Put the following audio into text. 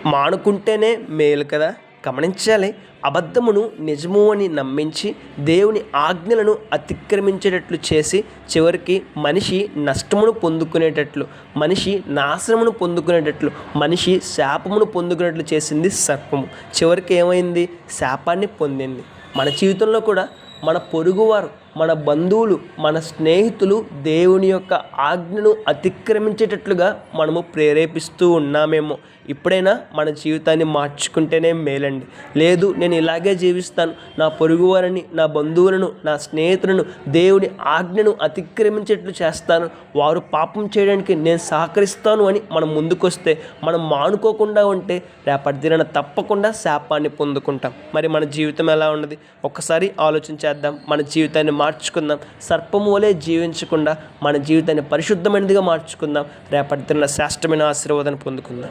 మానుకుంటేనే మేలు కదా. గమనించాలి. అబద్ధమును నిజము అని నమ్మించి దేవుని ఆజ్ఞలను అతిక్రమించేటట్లు చేసి చివరికి మనిషి నష్టమును పొందుకునేటట్లు, మనిషి నాశనమును పొందుకునేటట్లు, మనిషి శాపమును పొందుకునేట్లు చేసింది సర్పము. చివరికి ఏమైంది? శాపాన్ని పొందింది. మన జీవితంలో కూడా మన పొరుగువారు, మన బంధువులు, మన స్నేహితులు దేవుని యొక్క ఆజ్ఞను అతిక్రమించేటట్లుగా మనము ప్రేరేపిస్తూ ఉన్నామేమో. ఇప్పుడైనా మన జీవితాన్ని మార్చుకుంటేనే మేలండి. లేదు నేను ఇలాగే జీవిస్తాను, నా పొరుగువారిని, నా బంధువులను, నా స్నేహితులను దేవుని ఆజ్ఞను అతిక్రమించేట్లు చేస్తాను, వారు పాపం చేయడానికి నేను సహకరిస్తాను అని మనం ముందుకొస్తే, మనం మానుకోకుండా ఉంటే రేపటి దినాన తప్పకుండా శాపాన్ని పొందుకుంటాం. మరి మన జీవితం ఎలా ఉన్నది? ఒక్కసారి ఆలోచించేద్దాం. మన జీవితాన్ని మార్చుకుందాం. సర్పము వలె జీవించకుండా మన జీవితాన్ని పరిశుద్ధమైనదిగా మార్చుకుందాం. రేపటి దినాన శ్రేష్టమైన ఆశీర్వాదాన్ని పొందుకుందాం.